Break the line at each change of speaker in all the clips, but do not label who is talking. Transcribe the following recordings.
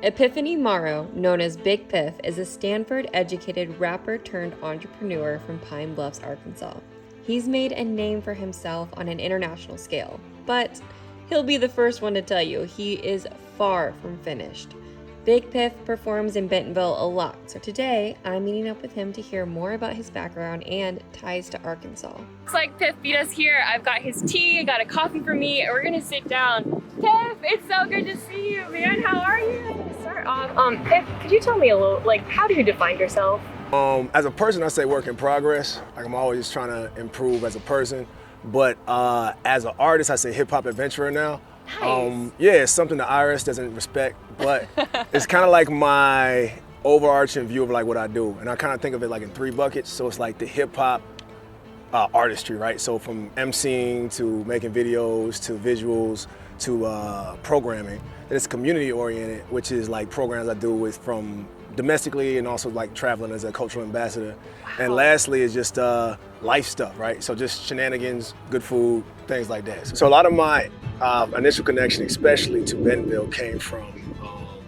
Epiphany Morrow, known as Big Piph, is a Stanford-educated rapper turned entrepreneur from Pine Bluffs, Arkansas. He's made a name for himself on an international scale, but he'll be the first one to tell you he is far from finished. Big Piph performs in Bentonville a lot, so today I'm meeting up with him to hear more about his background and ties to Arkansas.
Looks like Piph beat us here. I've got his tea, I got a coffee for me, and we're gonna sit down. Piph, it's so good to see you, man. How are you? Start off. Piph, could you tell me a little, how do you define yourself?
As a person, I say work in progress. Like, I'm always trying to improve as a person. But as an artist, I say hip hop adventurer now.
Nice.
Yeah, it's something the IRS doesn't respect, but it's kind of like my overarching view of like what I do. And I kind of think of it like in 3 buckets. So it's like the hip hop artistry, right? So from emceeing to making videos to visuals to programming. And it's community oriented, which is like programs I do with from domestically and also like traveling as a cultural ambassador. Wow. And lastly is just life stuff, right? So just shenanigans, good food, things like that. So a lot of my initial connection, especially to Bentonville, came from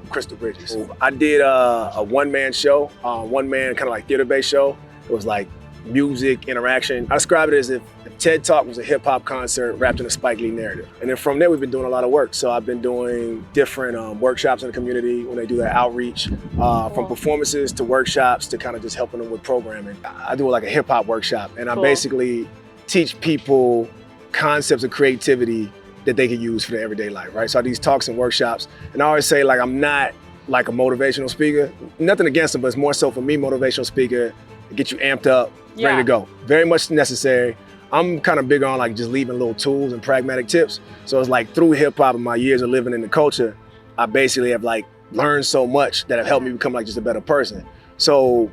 Crystal Bridges. So I did a one-man show, one-man kind of like theater-based show. It was like music, interaction. I describe it as if TED Talk was a hip hop concert wrapped in a Spike Lee narrative. And then from there, we've been doing a lot of work. So I've been doing different workshops in the community when they do their outreach, from performances to workshops to kind of just helping them with programming. I do like a hip hop workshop, and I basically teach people concepts of creativity that they can use for their everyday life, right? So I do these talks and workshops, and I always say, like, I'm not like a motivational speaker. Nothing against them, but it's more so for me, motivational speaker, to get you amped up, ready to go. Very much necessary. I'm kind of big on like just leaving little tools and pragmatic tips. So it's like through hip hop and my years of living in the culture, I basically have like learned so much that have helped me become like just a better person. So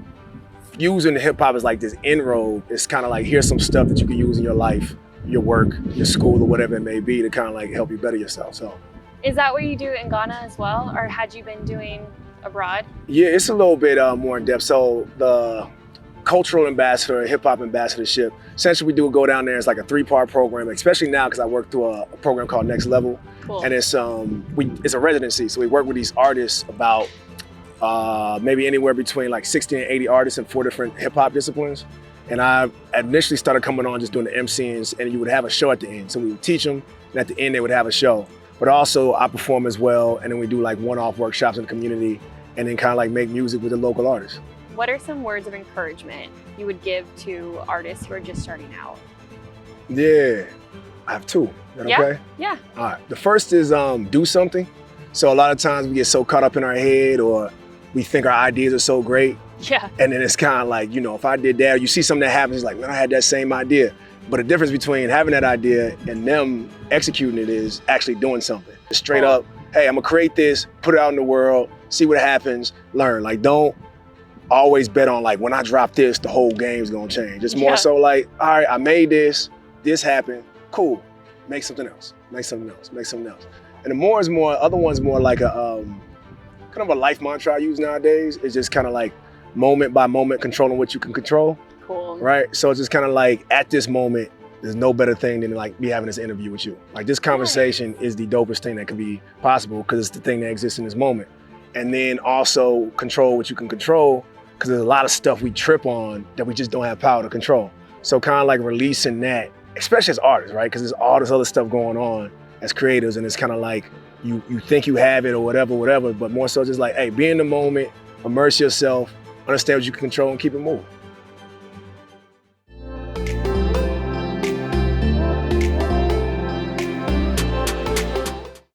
using the hip hop as like this inroad, it's kind of like, here's some stuff that you can use in your life, your work, your school, or whatever it may be to kind of like help you better yourself. So
Is that what you do in Ghana as well? Or had you been doing abroad?
Yeah, it's a little bit more in depth. So the cultural ambassador, hip hop ambassadorship, essentially we do go down there. It's like a 3-part program, especially now because I work through a program called Next Level.
Cool.
And it's a residency. So we work with these artists about maybe anywhere between like 60 and 80 artists in 4 different hip hop disciplines. And I initially started coming on just doing the MCs, and you would have a show at the end. So we would teach them, and at the end they would have a show. But also I perform as well, and then we do like one-off workshops in the community, and then kind of like make music with the local artists.
What are some words of encouragement you would give to artists who are just starting out?
Yeah, I have 2. Is that okay?
Yeah.
All right. The first is do something. So a lot of times we get so caught up in our head, or we think our ideas are so great.
Yeah.
And then it's kind of like, you know, if I did that, you see something that happens, it's like, man, I had that same idea. But the difference between having that idea and them executing it is actually doing something. Straight up, hey, I'm gonna create this, put it out in the world, see what happens, learn. Like, don't always bet on like, when I drop this, the whole game's gonna change. It's more so like, all right, I made this happened, cool. Make something else, make something else, make something else. And the more is more, other one's more like a kind of a life mantra I use nowadays. It's just kind of like moment by moment controlling what you can control.
Cool.
Right? So it's just kind of like, at this moment, there's no better thing than like me having this interview with you. Like, this conversation is the dopest thing that could be possible because it's the thing that exists in this moment. And then also control what you can control, because there's a lot of stuff we trip on that we just don't have power to control. So kind of like releasing that, especially as artists, right? Because there's all this other stuff going on as creators, and it's kind of like you think you have it or whatever, but more so just like, hey, be in the moment, immerse yourself, understand what you can control, and keep it moving.